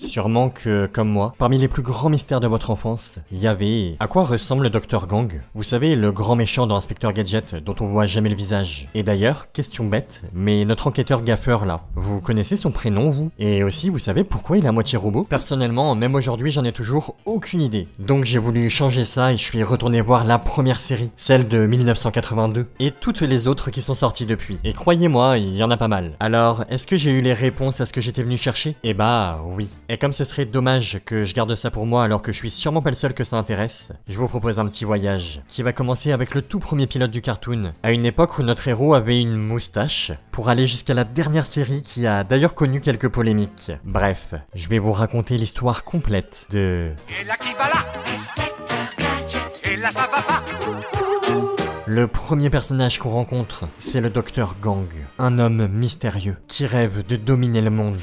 Sûrement que, comme moi, parmi les plus grands mystères de votre enfance, il y avait... À quoi ressemble le Dr Gang? Vous savez, le grand méchant dans Inspecteur Gadget, dont on voit jamais le visage. Et d'ailleurs, question bête, mais notre enquêteur gaffeur là, vous connaissez son prénom vous? Et aussi, vous savez pourquoi il est à moitié robot? Personnellement, même aujourd'hui, j'en ai toujours aucune idée. Donc j'ai voulu changer ça et je suis retourné voir la première série, celle de 1982, et toutes les autres qui sont sorties depuis. Et croyez-moi, il y en a pas mal. Alors, est-ce que j'ai eu les réponses à ce que j'étais venu chercher? Eh bah, oui. Et comme ce serait dommage que je garde ça pour moi alors que je suis sûrement pas le seul que ça intéresse, je vous propose un petit voyage, qui va commencer avec le tout premier pilote du cartoon, à une époque où notre héros avait une moustache, pour aller jusqu'à la dernière série qui a d'ailleurs connu quelques polémiques. Bref, je vais vous raconter l'histoire complète de... Et là qui va là? Et là ça va pas? Le premier personnage qu'on rencontre, c'est le Dr Gang, un homme mystérieux qui rêve de dominer le monde.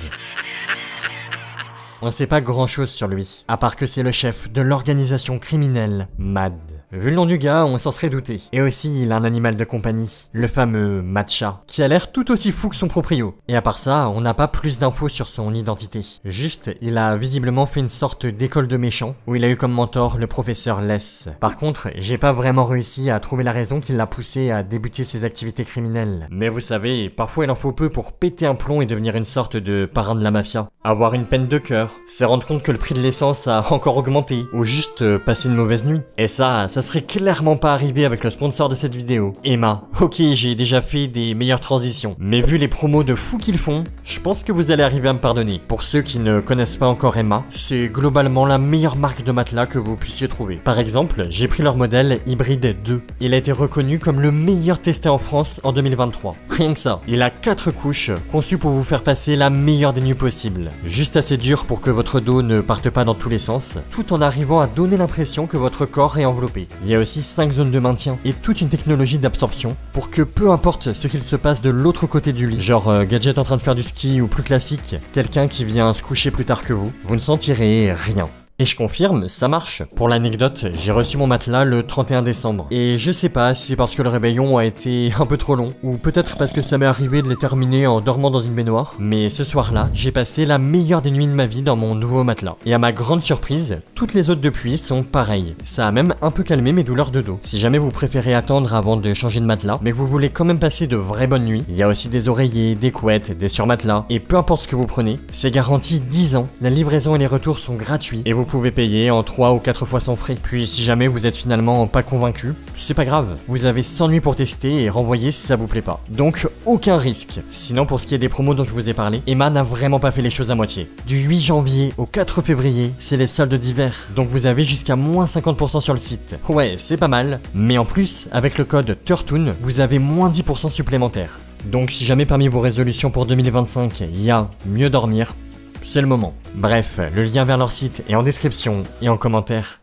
On sait pas grand chose sur lui, à part que c'est le chef de l'organisation criminelle MAD. Vu le nom du gars, on s'en serait douté. Et aussi, il a un animal de compagnie, le fameux Matcha, qui a l'air tout aussi fou que son proprio. Et à part ça, on n'a pas plus d'infos sur son identité. Juste, il a visiblement fait une sorte d'école de méchants, où il a eu comme mentor le professeur Les. Par contre, j'ai pas vraiment réussi à trouver la raison qui l'a poussé à débuter ses activités criminelles. Mais vous savez, parfois il en faut peu pour péter un plomb et devenir une sorte de parrain de la mafia. Avoir une peine de cœur, c'est rendre compte que le prix de l'essence a encore augmenté, ou juste passer une mauvaise nuit. Et ça serait clairement pas arrivé avec le sponsor de cette vidéo, Emma. Ok, j'ai déjà fait des meilleures transitions, mais vu les promos de fous qu'ils font, je pense que vous allez arriver à me pardonner. Pour ceux qui ne connaissent pas encore Emma, c'est globalement la meilleure marque de matelas que vous puissiez trouver. Par exemple, j'ai pris leur modèle Hybride 2. Il a été reconnu comme le meilleur testé en France en 2023. Rien que ça. Il a 4 couches, conçues pour vous faire passer la meilleure des nuits possibles. Juste assez dur pour que votre dos ne parte pas dans tous les sens, tout en arrivant à donner l'impression que votre corps est enveloppé. Il y a aussi 5 zones de maintien et toute une technologie d'absorption pour que peu importe ce qu'il se passe de l'autre côté du lit, genre Gadget en train de faire du ski ou plus classique, quelqu'un qui vient se coucher plus tard que vous ne sentirez rien. Et je confirme, ça marche. Pour l'anecdote, j'ai reçu mon matelas le 31 décembre. Et je sais pas si c'est parce que le réveillon a été un peu trop long, ou peut-être parce que ça m'est arrivé de les terminer en dormant dans une baignoire. Mais ce soir-là, j'ai passé la meilleure des nuits de ma vie dans mon nouveau matelas. Et à ma grande surprise, toutes les autres depuis sont pareilles. Ça a même un peu calmé mes douleurs de dos. Si jamais vous préférez attendre avant de changer de matelas, mais que vous voulez quand même passer de vraies bonnes nuits, il y a aussi des oreillers, des couettes, des surmatelas. Et peu importe ce que vous prenez, c'est garanti 10 ans. La livraison et les retours sont gratuits. Et vous pouvez payer en 3 ou 4 fois sans frais. Puis si jamais vous êtes finalement pas convaincu, c'est pas grave. Vous avez 100 nuits pour tester et renvoyer si ça vous plaît pas. Donc aucun risque. Sinon pour ce qui est des promos dont je vous ai parlé, Emma n'a vraiment pas fait les choses à moitié. Du 8 janvier au 4 février, c'est les soldes d'hiver. Donc vous avez jusqu'à moins 50% sur le site. Ouais, c'est pas mal. Mais en plus, avec le code TURTOON, vous avez moins 10% supplémentaire. Donc si jamais parmi vos résolutions pour 2025, il y a mieux dormir, c'est le moment. Bref, le lien vers leur site est en description et en commentaire.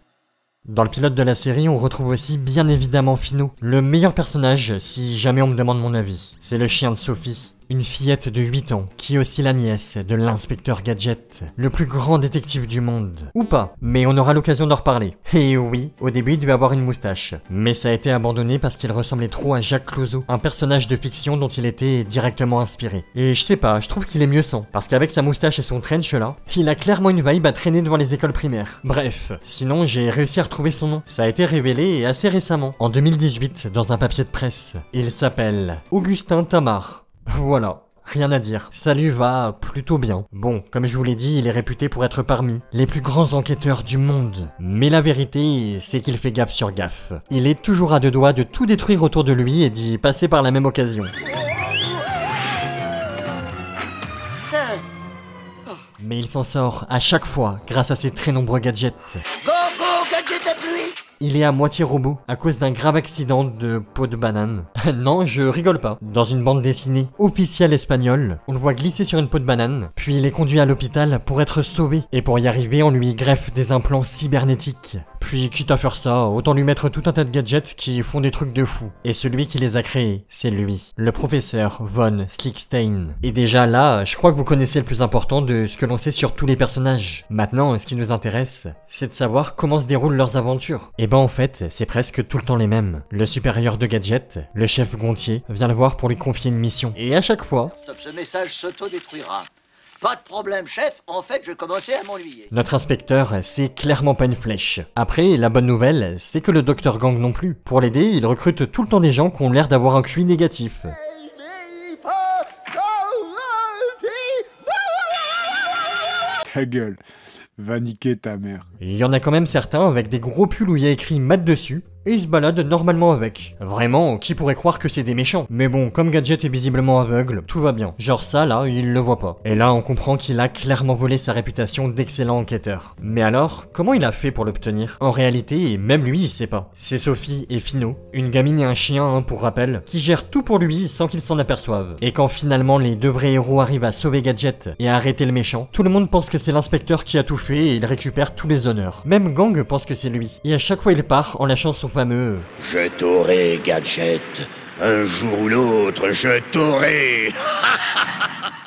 Dans le pilote de la série, on retrouve aussi bien évidemment Fino, le meilleur personnage si jamais on me demande mon avis. C'est le chien de Sophie. Une fillette de 8 ans, qui est aussi la nièce de l'inspecteur Gadget, le plus grand détective du monde. Ou pas, mais on aura l'occasion d'en reparler. Et oui, au début il devait avoir une moustache. Mais ça a été abandonné parce qu'il ressemblait trop à Jacques Clouseau, un personnage de fiction dont il était directement inspiré. Et je sais pas, je trouve qu'il est mieux sans. Parce qu'avec sa moustache et son trench là, il a clairement une vibe à traîner devant les écoles primaires. Bref, sinon j'ai réussi à retrouver son nom. Ça a été révélé et assez récemment, en 2018, dans un papier de presse. Il s'appelle Augustin Tamar. Voilà, rien à dire. Ça lui va plutôt bien. Bon, comme je vous l'ai dit, il est réputé pour être parmi les plus grands enquêteurs du monde. Mais la vérité, c'est qu'il fait gaffe sur gaffe. Il est toujours à 2 doigts de tout détruire autour de lui et d'y passer par la même occasion. Mais il s'en sort à chaque fois grâce à ses très nombreux gadgets. Go, go, Gadget à pluie! Il est à moitié robot à cause d'un grave accident de peau de banane. Non, je rigole pas. Dans une bande dessinée officielle espagnole, on le voit glisser sur une peau de banane, puis il est conduit à l'hôpital pour être sauvé. Et pour y arriver, on lui greffe des implants cybernétiques. Puis quitte à faire ça, autant lui mettre tout un tas de gadgets qui font des trucs de fou. Et celui qui les a créés, c'est lui, le professeur Von Slickstein. Et déjà là, je crois que vous connaissez le plus important de ce que l'on sait sur tous les personnages. Maintenant, ce qui nous intéresse, c'est de savoir comment se déroulent leurs aventures. Et ben en fait, c'est presque tout le temps les mêmes. Le supérieur de Gadget, le chef Gontier, vient le voir pour lui confier une mission. Et à chaque fois... Stop, ce message s'auto-détruira. Pas de problème, chef. En fait, je commençais à m'ennuyer. Notre inspecteur, c'est clairement pas une flèche. Après, la bonne nouvelle, c'est que le docteur Gang non plus. Pour l'aider, il recrute tout le temps des gens qui ont l'air d'avoir un QI négatif. Ta gueule, va niquer ta mère. Il y en a quand même certains avec des gros pulls où il y a écrit Matt dessus, et ils se baladent normalement avec. Vraiment, qui pourrait croire que c'est des méchants? Mais bon, comme Gadget est visiblement aveugle, tout va bien. Genre ça là, il le voit pas. Et là, on comprend qu'il a clairement volé sa réputation d'excellent enquêteur. Mais alors, comment il a fait pour l'obtenir? En réalité, même lui il sait pas. C'est Sophie et Fino, une gamine et un chien hein, pour rappel, qui gèrent tout pour lui sans qu'il s'en aperçoive. Et quand finalement les deux vrais héros arrivent à sauver Gadget et à arrêter le méchant, tout le monde pense que c'est l'inspecteur qui a tout fait et il récupère tous les honneurs. Même Gang pense que c'est lui. Et à chaque fois il part en lâchant son fameux Je t'aurai, Gadget. Un jour ou l'autre, je t'aurai.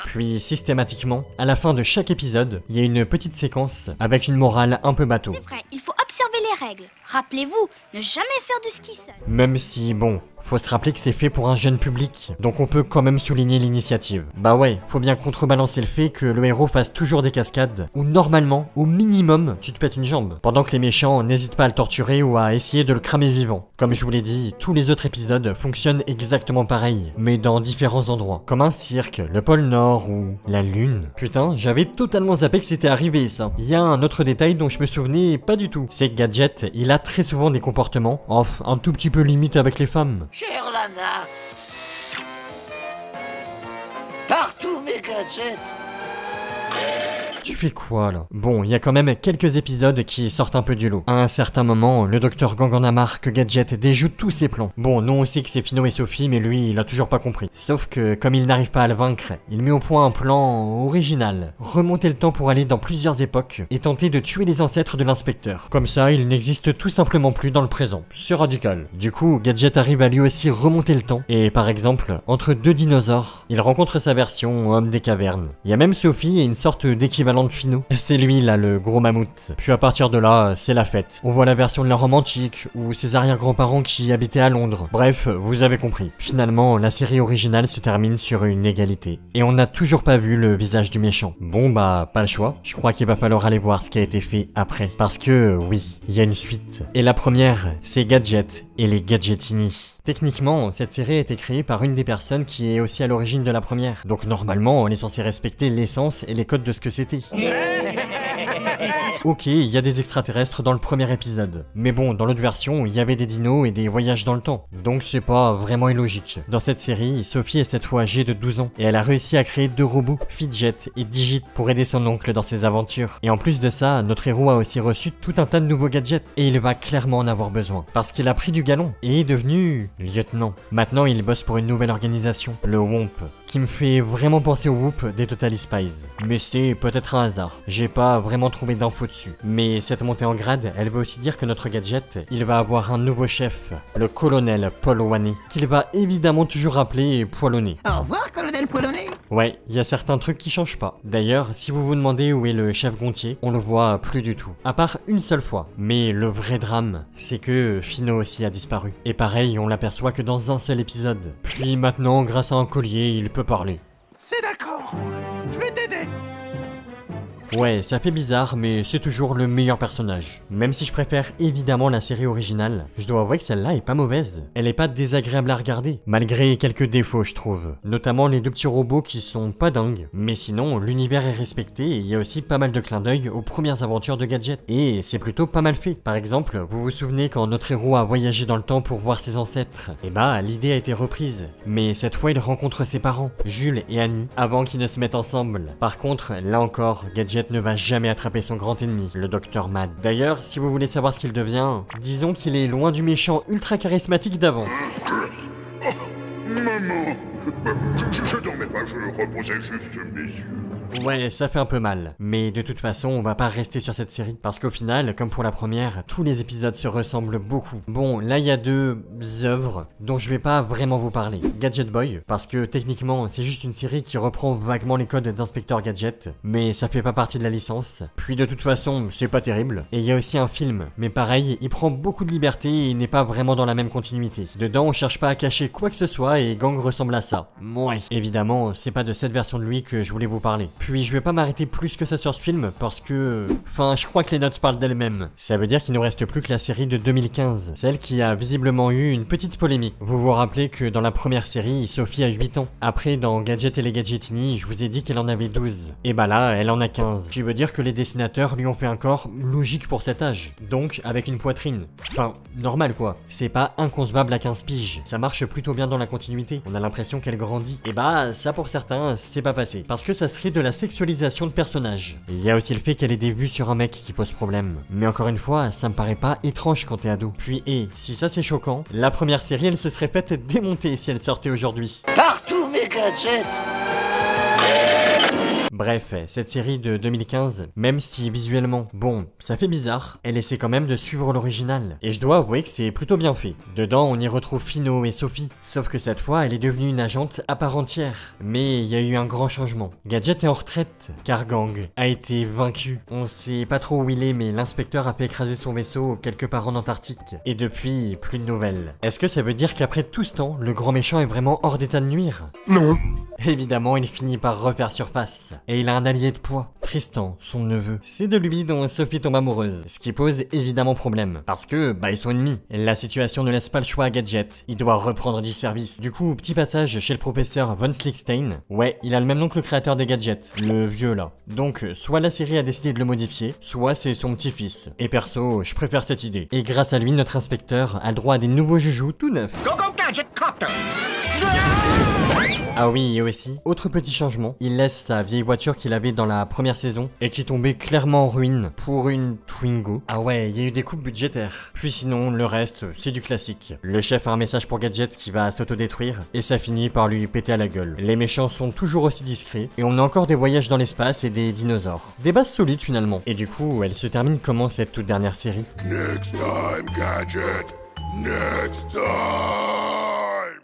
Puis systématiquement, à la fin de chaque épisode, il y a une petite séquence avec une morale un peu bateau. C'est vrai, il faut observer les règles. Rappelez-vous, ne jamais faire du ski seul. Même si, bon, faut se rappeler que c'est fait pour un jeune public, donc on peut quand même souligner l'initiative. Bah ouais, faut bien contrebalancer le fait que le héros fasse toujours des cascades, où normalement, au minimum, tu te pètes une jambe, pendant que les méchants n'hésitent pas à le torturer ou à essayer de le cramer vivant. Comme je vous l'ai dit, tous les autres épisodes fonctionnent exactement pareil, mais dans différents endroits, comme un cirque, le pôle Nord ou la Lune. Putain, j'avais totalement zappé que c'était arrivé ça. Il y a un autre détail dont je me souvenais pas du tout, c'est que Gadget, il a très souvent des comportements, un tout petit peu limite avec les femmes. Chère Lana. Partout mes gadgets. Tu fais quoi là? Bon, il y a quand même quelques épisodes qui sortent un peu du lot. À un certain moment, le docteur Gang en a marre que Gadget déjoue tous ses plans. Bon, nous on sait que c'est Fino et Sophie, mais lui, il a toujours pas compris. Sauf que, comme il n'arrive pas à le vaincre, il met au point un plan original. Remonter le temps pour aller dans plusieurs époques et tenter de tuer les ancêtres de l'inspecteur. Comme ça, il n'existe tout simplement plus dans le présent. C'est radical. Du coup, Gadget arrive à lui aussi remonter le temps. Et par exemple, entre deux dinosaures, il rencontre sa version homme des cavernes. Il y a même Sophie et une sorte d'équivalent de Fino. C'est lui là, le gros mammouth. Puis à partir de là, c'est la fête. On voit la version de la Rome antique, ou ses arrière-grands-parents qui habitaient à Londres. Bref, vous avez compris. Finalement, la série originale se termine sur une égalité. Et on n'a toujours pas vu le visage du méchant. Bon bah, pas le choix. Je crois qu'il va falloir aller voir ce qui a été fait après. Parce que, oui, il y a une suite. Et la première, c'est Gadget et les Gadgetini. Techniquement, cette série a été créée par une des personnes qui est aussi à l'origine de la première. Donc normalement, on est censé respecter l'essence et les codes de ce que c'était. Ok, il y a des extraterrestres dans le premier épisode. Mais bon, dans l'autre version, il y avait des dinos et des voyages dans le temps. Donc c'est pas vraiment illogique. Dans cette série, Sophie est cette fois âgée de 12 ans. Et elle a réussi à créer deux robots, Fidget et Digit, pour aider son oncle dans ses aventures. Et en plus de ça, notre héros a aussi reçu tout un tas de nouveaux gadgets. Et il va clairement en avoir besoin. Parce qu'il a pris du galon et est devenu lieutenant. Maintenant, il bosse pour une nouvelle organisation, le WOMP, qui me fait vraiment penser au Whoop des Totally Spies. Mais c'est peut-être un hasard. J'ai pas vraiment trouvé d'infos dessus. Mais cette montée en grade, elle veut aussi dire que notre Gadget, il va avoir un nouveau chef, le colonel Polonais, qu'il va évidemment toujours appeler Poilonné. Au revoir, colonel Poilonné. Ouais, il y a certains trucs qui changent pas. D'ailleurs, si vous vous demandez où est le chef Gontier, on le voit plus du tout. À part une seule fois. Mais le vrai drame, c'est que Fino aussi a disparu. Et pareil, on l'aperçoit que dans un seul épisode. Puis maintenant, grâce à un collier, il peut parler. C'est d'accord. Je vais t'aider. Ouais, ça fait bizarre, mais c'est toujours le meilleur personnage. Même si je préfère évidemment la série originale, je dois avouer que celle-là est pas mauvaise. Elle est pas désagréable à regarder, malgré quelques défauts je trouve. Notamment les deux petits robots qui sont pas dingues. Mais sinon, l'univers est respecté et il y a aussi pas mal de clins d'œil aux premières aventures de Gadget. Et c'est plutôt pas mal fait. Par exemple, vous vous souvenez quand notre héros a voyagé dans le temps pour voir ses ancêtres? Et bah, l'idée a été reprise. Mais cette fois, il rencontre ses parents, Jules et Annie, avant qu'ils ne se mettent ensemble. Par contre, là encore, Gadget ne va jamais attraper son grand ennemi, le Dr Mad. D'ailleurs, si vous voulez savoir ce qu'il devient, disons qu'il est loin du méchant ultra charismatique d'avant. Maman, je dormais pas, je reposais juste mes yeux. Ouais, ça fait un peu mal. Mais de toute façon, on va pas rester sur cette série. Parce qu'au final, comme pour la première, tous les épisodes se ressemblent beaucoup. Bon, là il y a deux œuvres dont je vais pas vraiment vous parler. Gadget Boy, parce que techniquement, c'est juste une série qui reprend vaguement les codes d'Inspecteur Gadget. Mais ça fait pas partie de la licence. Puis de toute façon, c'est pas terrible. Et il y a aussi un film. Mais pareil, il prend beaucoup de liberté et n'est pas vraiment dans la même continuité. Dedans, on cherche pas à cacher quoi que ce soit et Gang ressemble à ça. Ouais. Évidemment, c'est pas de cette version de lui que je voulais vous parler. Puis je vais pas m'arrêter plus que ça sur ce film parce que... Enfin, je crois que les notes parlent d'elles-mêmes. Ça veut dire qu'il nous reste plus que la série de 2015, celle qui a visiblement eu une petite polémique. Vous vous rappelez que dans la première série, Sophie a 8 ans. Après, dans Gadget et les Gadgetini, je vous ai dit qu'elle en avait 12. Et bah là, elle en a 15. Ce qui veut dire que les dessinateurs lui ont fait un corps logique pour cet âge. Donc, avec une poitrine. Enfin, normal quoi. C'est pas inconcevable à 15 piges. Ça marche plutôt bien dans la continuité. On a l'impression qu'elle grandit. Et bah, ça pour certains, c'est pas passé. Parce que ça serait de la sexualisation de personnage. Il y a aussi le fait qu'elle ait des vues sur un mec qui pose problème. Mais encore une fois, ça me paraît pas étrange quand t'es ado. Puis, si ça c'est choquant, la première série elle se serait faite démonter si elle sortait aujourd'hui. Partout mes gadgets. Bref, cette série de 2015, même si visuellement, bon, ça fait bizarre, elle essaie quand même de suivre l'original. Et je dois avouer que c'est plutôt bien fait. Dedans, on y retrouve Fino et Sophie. Sauf que cette fois, elle est devenue une agente à part entière. Mais il y a eu un grand changement. Gadget est en retraite, car Gang a été vaincu. On sait pas trop où il est, mais l'inspecteur a fait écraser son vaisseau quelque part en Antarctique. Et depuis, plus de nouvelles. Est-ce que ça veut dire qu'après tout ce temps, le grand méchant est vraiment hors d'état de nuire? Non. Évidemment, il finit par refaire surface. Et il a un allié de poids, Tristan, son neveu. C'est de lui dont Sophie tombe amoureuse, ce qui pose évidemment problème. Parce que, ils sont ennemis. La situation ne laisse pas le choix à Gadget. Il doit reprendre du service. Du coup, petit passage chez le professeur Von Slickstein. Ouais, il a le même nom que le créateur des gadgets, le vieux là. Donc, soit la série a décidé de le modifier, soit c'est son petit-fils. Et perso, je préfère cette idée. Et grâce à lui, notre inspecteur a le droit à des nouveaux joujoux tout neufs. Go Go Gadget Copter. Ah oui, et aussi, autre petit changement, il laisse sa vieille voiture qu'il avait dans la première saison et qui tombait clairement en ruine pour une Twingo. Ah ouais, il y a eu des coupes budgétaires. Puis sinon, le reste, c'est du classique. Le chef a un message pour Gadget qui va s'autodétruire et ça finit par lui péter à la gueule. Les méchants sont toujours aussi discrets et on a encore des voyages dans l'espace et des dinosaures. Des bases solides finalement. Et du coup, elle se termine comment cette toute dernière série? Next time, Gadget. Next time.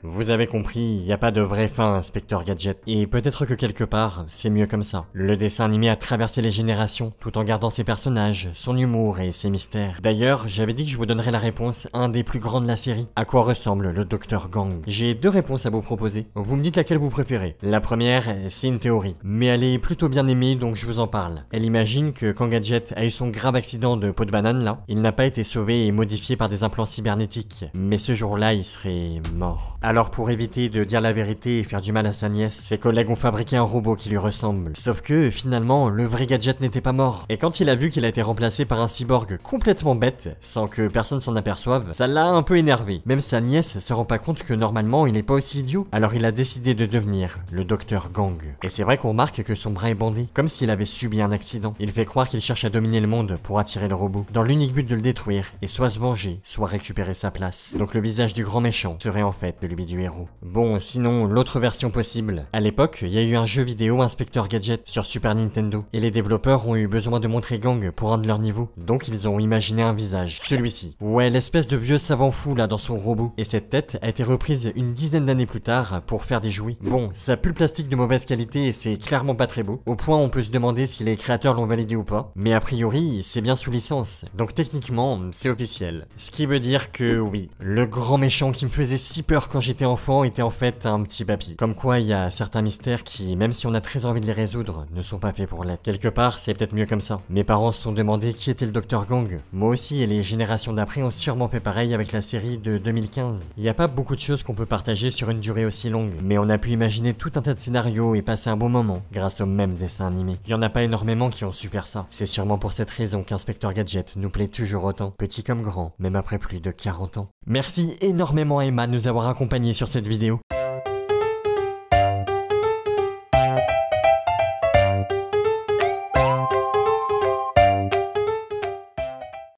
Vous avez compris, il n'y a pas de vraie fin, Inspecteur Gadget. Et peut-être que quelque part, c'est mieux comme ça. Le dessin animé a traversé les générations, tout en gardant ses personnages, son humour et ses mystères. D'ailleurs, j'avais dit que je vous donnerais la réponse à un des plus grands de la série. À quoi ressemble le Dr Gang? J'ai deux réponses à vous proposer. Vous me dites laquelle vous préférez. La première, c'est une théorie. Mais elle est plutôt bien aimée, donc je vous en parle. Elle imagine que quand Gadget a eu son grave accident de peau de banane là, il n'a pas été sauvé et modifié par des implants cybernétiques. Mais ce jour-là, il serait mort. Alors pour éviter de dire la vérité et faire du mal à sa nièce, ses collègues ont fabriqué un robot qui lui ressemble. Sauf que, finalement, le vrai Gadget n'était pas mort. Et quand il a vu qu'il a été remplacé par un cyborg complètement bête, sans que personne s'en aperçoive, ça l'a un peu énervé. Même sa nièce se rend pas compte que normalement il est pas aussi idiot. Alors il a décidé de devenir le Dr Gang. Et c'est vrai qu'on remarque que son bras est bandé, comme s'il avait subi un accident. Il fait croire qu'il cherche à dominer le monde pour attirer le robot, dans l'unique but de le détruire, et soit se venger, soit récupérer sa place. Donc le visage du grand méchant serait en fait celui du héros. Bon, sinon, l'autre version possible. À l'époque, il y a eu un jeu vidéo Inspecteur Gadget sur Super Nintendo, et les développeurs ont eu besoin de montrer Gang pour un de leur niveau. Donc ils ont imaginé un visage, celui-ci. Ouais, l'espèce de vieux savant fou là dans son robot. Et cette tête a été reprise une dizaine d'années plus tard pour faire des jouets. Bon, ça pue le plastique de mauvaise qualité et c'est clairement pas très beau. Au point on peut se demander si les créateurs l'ont validé ou pas. Mais a priori, c'est bien sous licence. Donc techniquement, c'est officiel. Ce qui veut dire que oui, le grand méchant qui me faisait si peur quand j'étais enfant était en fait un petit papy. Comme quoi il y a certains mystères qui, même si on a très envie de les résoudre, ne sont pas faits pour l'être. Quelque part, c'est peut-être mieux comme ça. Mes parents se sont demandé qui était le Dr Gang. Moi aussi et les générations d'après ont sûrement fait pareil avec la série de 2015. Il n'y a pas beaucoup de choses qu'on peut partager sur une durée aussi longue, mais on a pu imaginer tout un tas de scénarios et passer un bon moment grâce au même dessin animé. Il y en a pas énormément qui ont su faire ça. C'est sûrement pour cette raison qu'Inspecteur Gadget nous plaît toujours autant, petit comme grand, même après plus de 40 ans. Merci énormément à Emma de nous avoir accompagnés sur cette vidéo.